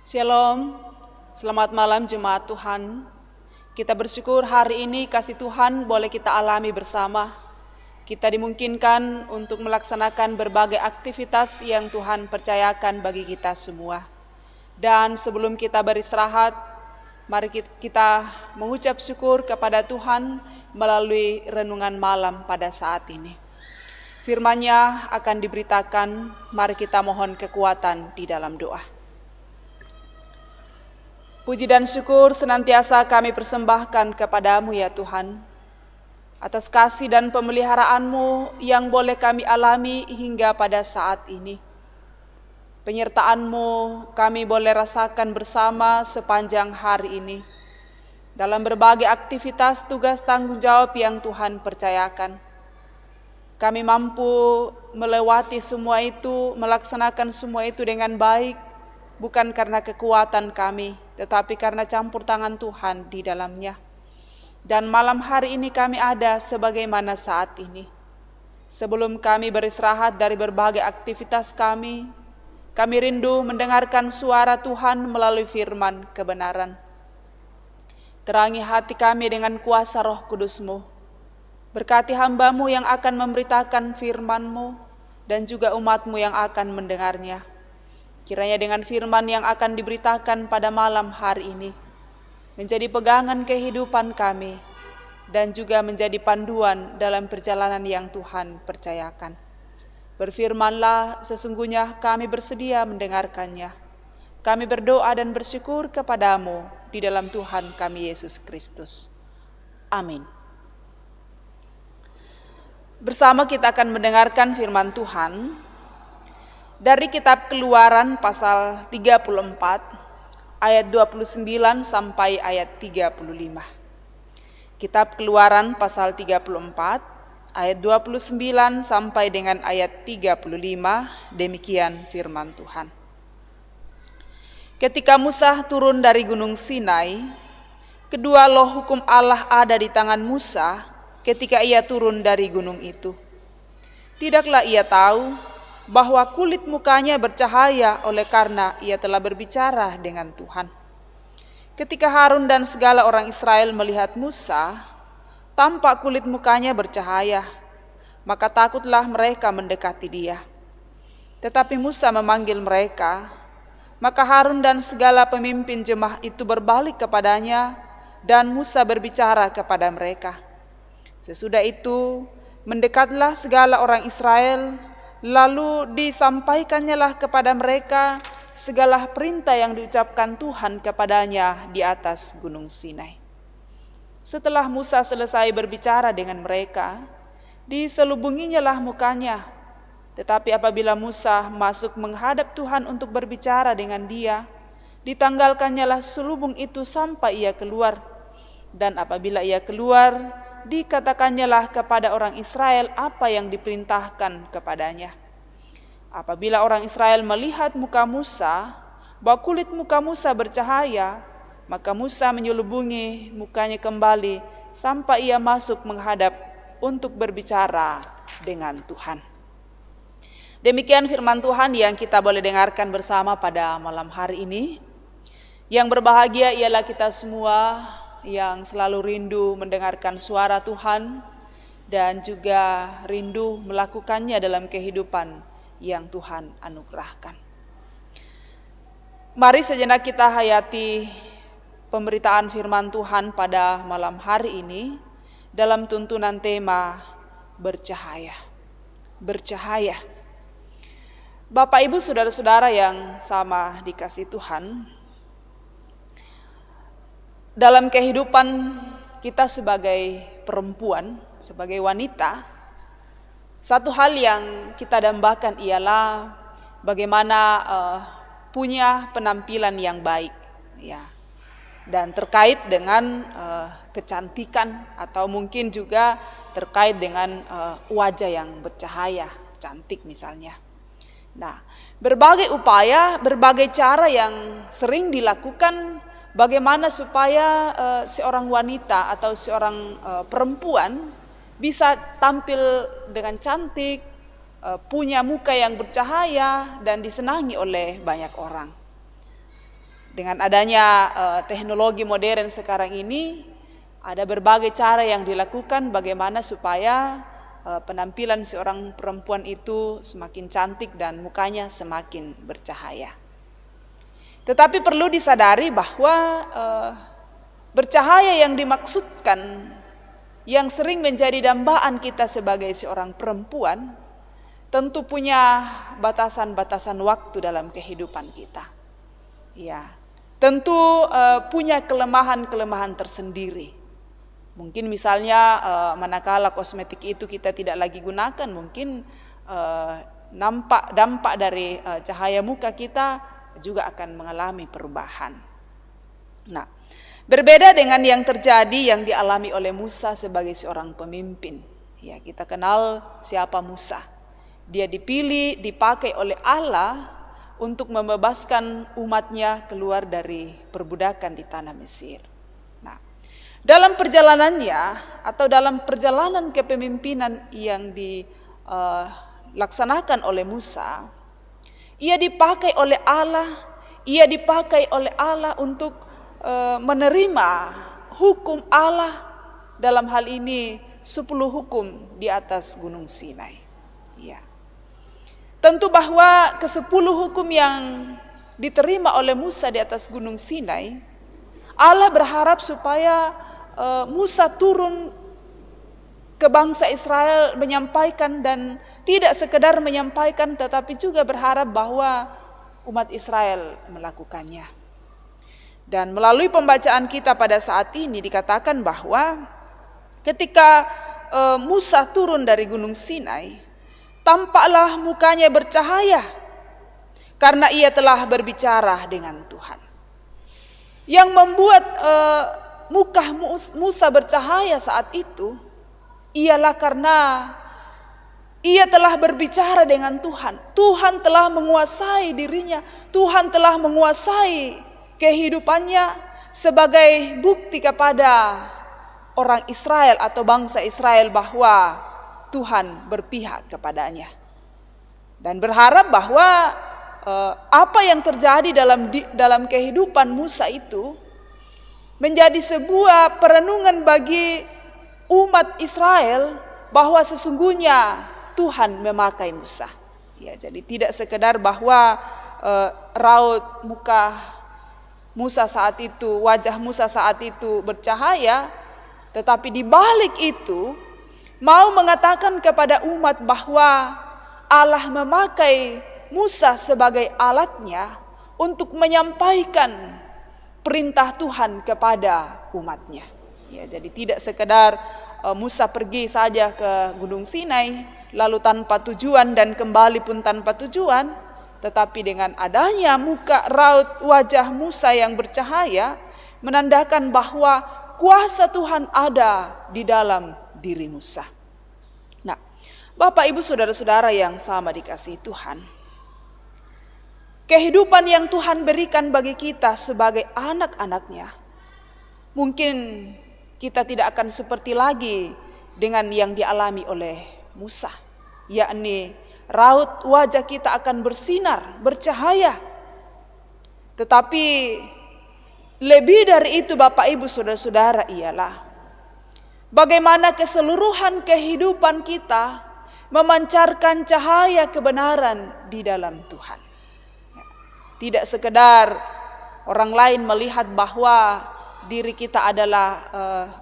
Shalom, selamat malam jemaat Tuhan. Kita bersyukur hari ini kasih Tuhan boleh kita alami bersama. Kita dimungkinkan untuk melaksanakan berbagai aktivitas yang Tuhan percayakan bagi kita semua. Dan sebelum kita beristirahat, mari kita mengucap syukur kepada Tuhan melalui renungan malam pada saat ini. Firman-Nya akan diberitakan, mari kita mohon kekuatan di dalam doa. Puji dan syukur senantiasa kami persembahkan kepadamu ya Tuhan, atas kasih dan pemeliharaanmu yang boleh kami alami hingga pada saat ini. Penyertaanmu kami boleh rasakan bersama sepanjang hari ini, dalam berbagai aktivitas tugas tanggung jawab yang Tuhan percayakan. Kami mampu melewati semua itu, melaksanakan semua itu dengan baik, bukan karena kekuatan kami, tetapi karena campur tangan Tuhan di dalamnya. Dan malam hari ini kami ada sebagaimana saat ini. Sebelum kami beristirahat dari berbagai aktivitas kami rindu mendengarkan suara Tuhan melalui firman kebenaran. Terangi hati kami dengan kuasa Roh Kudus-Mu. Berkati hamba-Mu yang akan memberitakan firman-Mu dan juga umat-Mu yang akan mendengarnya. Kiranya dengan firman yang akan diberitakan pada malam hari ini menjadi pegangan kehidupan kami dan juga menjadi panduan dalam perjalanan yang Tuhan percayakan. Berfirmanlah, sesungguhnya kami bersedia mendengarkannya. Kami berdoa dan bersyukur kepadamu di dalam Tuhan kami Yesus Kristus. Amin. Bersama kita akan mendengarkan firman Tuhan dari kitab Keluaran pasal 34 ayat 29 sampai ayat 35. Kitab Keluaran pasal 34 ayat 29 sampai dengan ayat 35, demikian firman Tuhan. Ketika Musa turun dari gunung Sinai, kedua loh hukum Allah ada di tangan Musa ketika ia turun dari gunung itu. Tidaklah ia tahu bahwa kulit mukanya bercahaya oleh karena ia telah berbicara dengan Tuhan. Ketika Harun dan segala orang Israel melihat Musa, tampak kulit mukanya bercahaya, maka takutlah mereka mendekati dia. Tetapi Musa memanggil mereka, maka Harun dan segala pemimpin jemaah itu berbalik kepadanya, dan Musa berbicara kepada mereka. Sesudah itu, mendekatlah segala orang Israel, lalu disampaikannyalah kepada mereka segala perintah yang diucapkan Tuhan kepadanya di atas gunung Sinai. Setelah Musa selesai berbicara dengan mereka, diselubunginyalah mukanya. Tetapi apabila Musa masuk menghadap Tuhan untuk berbicara dengan dia, ditanggalkannyalah selubung itu sampai ia keluar. Dan apabila ia keluar, dikatakannya kepada orang Israel apa yang diperintahkan kepadanya. Apabila orang Israel melihat muka Musa, bahwa kulit muka Musa bercahaya, maka Musa menyelubungi mukanya kembali sampai ia masuk menghadap untuk berbicara dengan Tuhan. Demikian firman Tuhan yang kita boleh dengarkan bersama pada malam hari ini. Yang berbahagia ialah kita semua yang selalu rindu mendengarkan suara Tuhan dan juga rindu melakukannya dalam kehidupan yang Tuhan anugerahkan. Mari sejenak kita hayati pemberitaan firman Tuhan pada malam hari ini dalam tuntunan tema bercahaya. Bercahaya. Bapak Ibu saudara-saudara yang sama dikasihi Tuhan, dalam kehidupan kita sebagai perempuan, sebagai wanita, satu hal yang kita dambakan ialah bagaimana punya penampilan yang baik, ya. Dan terkait dengan kecantikan atau mungkin juga terkait dengan wajah yang bercahaya, cantik misalnya. Nah, berbagai upaya, berbagai cara yang sering dilakukan bagaimana supaya seorang wanita atau seorang perempuan bisa tampil dengan cantik, punya muka yang bercahaya dan disenangi oleh banyak orang. Dengan adanya teknologi modern sekarang ini, ada berbagai cara yang dilakukan bagaimana supaya penampilan seorang perempuan itu semakin cantik dan mukanya semakin bercahaya. Tetapi perlu disadari bahwa bercahaya yang dimaksudkan, yang sering menjadi dambaan kita sebagai seorang perempuan, tentu punya batasan-batasan waktu dalam kehidupan kita. Ya, tentu punya kelemahan-kelemahan tersendiri. Mungkin misalnya manakala kosmetik itu kita tidak lagi gunakan, mungkin dampak dari cahaya muka kita juga akan mengalami perubahan. Nah, berbeda dengan yang terjadi yang dialami oleh Musa sebagai seorang pemimpin. Ya, kita kenal siapa Musa. Dia dipilih, dipakai oleh Allah untuk membebaskan umatnya keluar dari perbudakan di tanah Mesir. Nah, dalam perjalanannya atau dalam perjalanan kepemimpinan yang dilaksanakan oleh Musa, ia dipakai oleh Allah untuk menerima hukum Allah, dalam hal ini 10 hukum di atas Gunung Sinai. Ya. Tentu bahwa ke-10 hukum yang diterima oleh Musa di atas Gunung Sinai, Allah berharap supaya Musa turun ke bangsa Israel menyampaikan, dan tidak sekedar menyampaikan tetapi juga berharap bahwa umat Israel melakukannya. Dan melalui pembacaan kita pada saat ini dikatakan bahwa ketika Musa turun dari Gunung Sinai, tampaklah mukanya bercahaya karena ia telah berbicara dengan Tuhan. Yang membuat muka Musa bercahaya saat itu ialah karena ia telah berbicara dengan Tuhan. Tuhan telah menguasai dirinya, Tuhan telah menguasai kehidupannya sebagai bukti kepada orang Israel atau bangsa Israel bahwa Tuhan berpihak kepadanya. Dan berharap bahwa apa yang terjadi dalam kehidupan Musa itu menjadi sebuah perenungan bagi umat Israel bahwa sesungguhnya Tuhan memakai Musa. Ya, jadi tidak sekedar bahwa raut muka Musa saat itu, wajah Musa saat itu bercahaya, tetapi di balik itu mau mengatakan kepada umat bahwa Allah memakai Musa sebagai alatnya untuk menyampaikan perintah Tuhan kepada umatnya. Ya, jadi tidak sekedar Musa pergi saja ke Gunung Sinai lalu tanpa tujuan dan kembali pun tanpa tujuan, tetapi dengan adanya raut wajah Musa yang bercahaya menandakan bahwa kuasa Tuhan ada di dalam diri Musa. Nah, Bapak Ibu saudara-saudara yang sama dikasihi Tuhan, kehidupan yang Tuhan berikan bagi kita sebagai anak-anaknya, mungkin kita tidak akan seperti lagi dengan yang dialami oleh Musa, yakni raut wajah kita akan bersinar, bercahaya. Tetapi lebih dari itu Bapak Ibu saudara-saudara ialah bagaimana keseluruhan kehidupan kita memancarkan cahaya kebenaran di dalam Tuhan. Tidak sekedar orang lain melihat bahwa diri kita adalah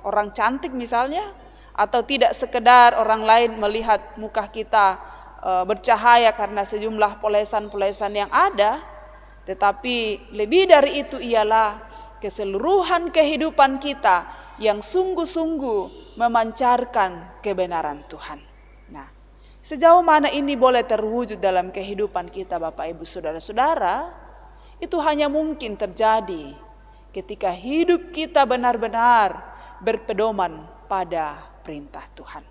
orang cantik misalnya, atau tidak sekedar orang lain melihat muka kita bercahaya karena sejumlah polesan-polesan yang ada, tetapi lebih dari itu ialah keseluruhan kehidupan kita yang sungguh-sungguh memancarkan kebenaran Tuhan. Nah, sejauh mana ini boleh terwujud dalam kehidupan kita Bapak Ibu saudara-saudara, itu hanya mungkin terjadi ketika hidup kita benar-benar berpedoman pada perintah Tuhan.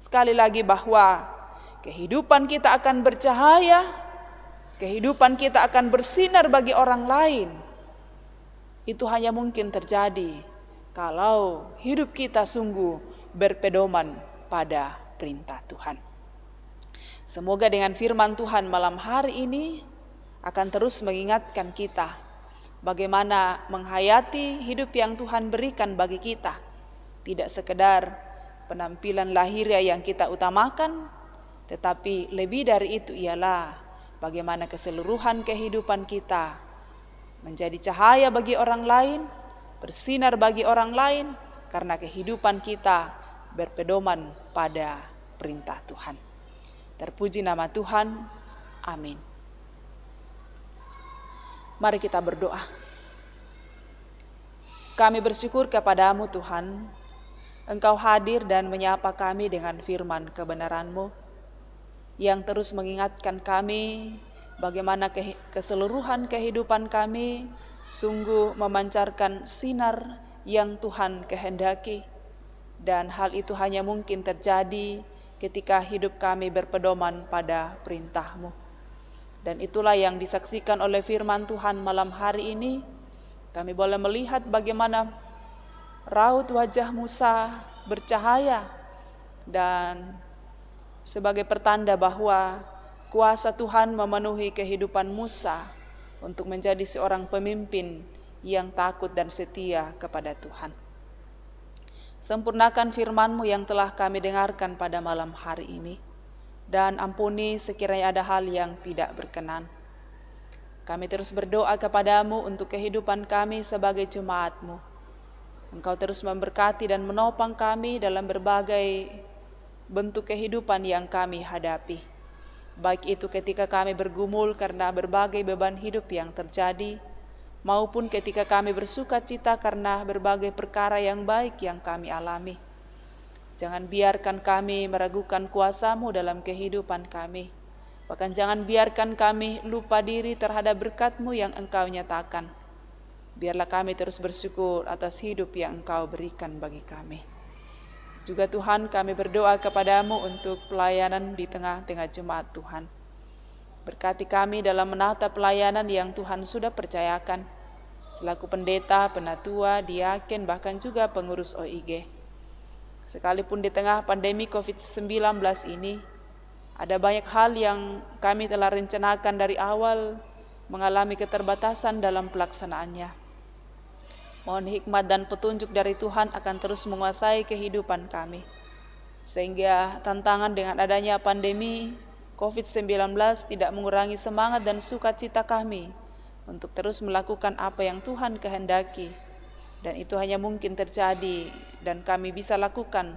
Sekali lagi bahwa kehidupan kita akan bercahaya, kehidupan kita akan bersinar bagi orang lain. Itu hanya mungkin terjadi kalau hidup kita sungguh berpedoman pada perintah Tuhan. Semoga dengan firman Tuhan malam hari ini akan terus mengingatkan kita bagaimana menghayati hidup yang Tuhan berikan bagi kita. Tidak sekedar penampilan lahiriah yang kita utamakan, tetapi lebih dari itu ialah bagaimana keseluruhan kehidupan kita menjadi cahaya bagi orang lain, bersinar bagi orang lain, karena kehidupan kita berpedoman pada perintah Tuhan. Terpuji nama Tuhan. Amin. Mari kita berdoa. Kami bersyukur kepadamu Tuhan, Engkau hadir dan menyapa kami dengan firman kebenaran-Mu yang terus mengingatkan kami bagaimana keseluruhan kehidupan kami sungguh memancarkan sinar yang Tuhan kehendaki, dan hal itu hanya mungkin terjadi ketika hidup kami berpedoman pada perintah-Mu. Dan itulah yang disaksikan oleh firman Tuhan malam hari ini. Kami boleh melihat bagaimana raut wajah Musa bercahaya, dan sebagai pertanda bahwa kuasa Tuhan memenuhi kehidupan Musa untuk menjadi seorang pemimpin yang takut dan setia kepada Tuhan. Sempurnakan firman-Mu yang telah kami dengarkan pada malam hari ini, dan ampuni sekiranya ada hal yang tidak berkenan. Kami terus berdoa kepadamu untuk kehidupan kami sebagai jemaat-Mu. Engkau terus memberkati dan menopang kami dalam berbagai bentuk kehidupan yang kami hadapi. Baik itu ketika kami bergumul karena berbagai beban hidup yang terjadi, maupun ketika kami bersuka cita karena berbagai perkara yang baik yang kami alami. Jangan biarkan kami meragukan kuasa-Mu dalam kehidupan kami. Bahkan jangan biarkan kami lupa diri terhadap berkat-Mu yang Engkau nyatakan. Biarlah kami terus bersyukur atas hidup yang Engkau berikan bagi kami. Juga Tuhan, kami berdoa kepadamu untuk pelayanan di tengah-tengah jemaat Tuhan. Berkati kami dalam menata pelayanan yang Tuhan sudah percayakan, selaku pendeta, penatua, diaken, bahkan juga pengurus OIG. Sekalipun di tengah pandemi COVID-19 ini, ada banyak hal yang kami telah rencanakan dari awal mengalami keterbatasan dalam pelaksanaannya. Mohon hikmat dan petunjuk dari Tuhan akan terus menguasai kehidupan kami, sehingga tantangan dengan adanya pandemi COVID-19 tidak mengurangi semangat dan sukacita kami untuk terus melakukan apa yang Tuhan kehendaki. Dan itu hanya mungkin terjadi dan kami bisa lakukan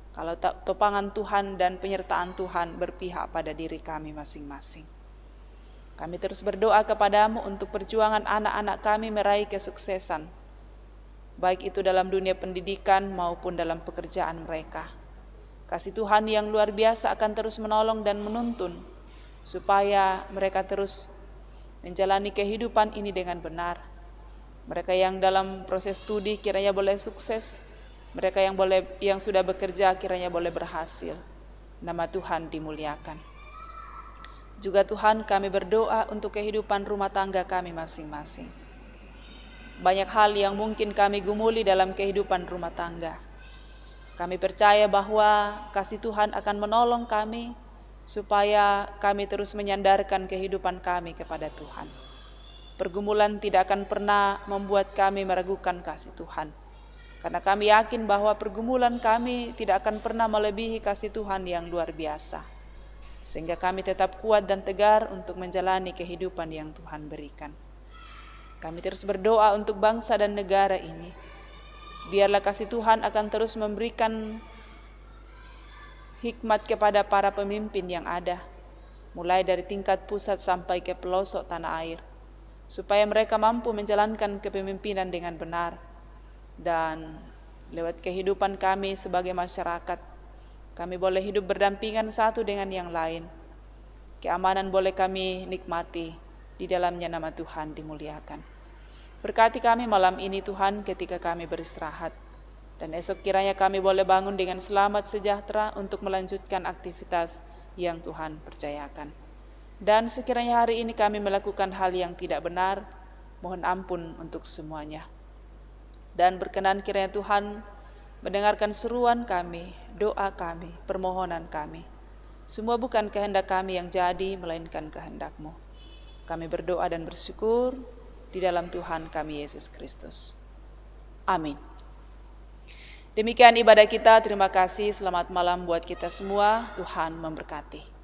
kalau topangan Tuhan dan penyertaan Tuhan berpihak pada diri kami masing-masing. Kami terus berdoa kepadamu untuk perjuangan anak-anak kami meraih kesuksesan, baik itu dalam dunia pendidikan maupun dalam pekerjaan mereka. Kasih Tuhan yang luar biasa akan terus menolong dan menuntun, supaya mereka terus menjalani kehidupan ini dengan benar. Mereka yang dalam proses studi kiranya boleh sukses, mereka yang sudah bekerja kiranya boleh berhasil. Nama Tuhan dimuliakan. Juga Tuhan, kami berdoa untuk kehidupan rumah tangga kami masing-masing. Banyak hal yang mungkin kami gumuli dalam kehidupan rumah tangga. Kami percaya bahwa kasih Tuhan akan menolong kami supaya kami terus menyandarkan kehidupan kami kepada Tuhan. Pergumulan tidak akan pernah membuat kami meragukan kasih Tuhan, karena kami yakin bahwa pergumulan kami tidak akan pernah melebihi kasih Tuhan yang luar biasa, sehingga kami tetap kuat dan tegar untuk menjalani kehidupan yang Tuhan berikan. Kami terus berdoa untuk bangsa dan negara ini. Biarlah kasih Tuhan akan terus memberikan hikmat kepada para pemimpin yang ada, mulai dari tingkat pusat sampai ke pelosok tanah air, supaya mereka mampu menjalankan kepemimpinan dengan benar. Dan lewat kehidupan kami sebagai masyarakat, kami boleh hidup berdampingan satu dengan yang lain. Keamanan boleh kami nikmati, di dalamnya nama Tuhan dimuliakan. Berkati kami malam ini Tuhan ketika kami beristirahat, dan esok kiranya kami boleh bangun dengan selamat sejahtera untuk melanjutkan aktivitas yang Tuhan percayakan. Dan sekiranya hari ini kami melakukan hal yang tidak benar, mohon ampun untuk semuanya. Dan berkenan kiranya Tuhan mendengarkan seruan kami, doa kami, permohonan kami. Semua bukan kehendak kami yang jadi, melainkan kehendak-Mu. Kami berdoa dan bersyukur di dalam Tuhan kami Yesus Kristus. Amin. Demikian ibadah kita, terima kasih, selamat malam buat kita semua, Tuhan memberkati.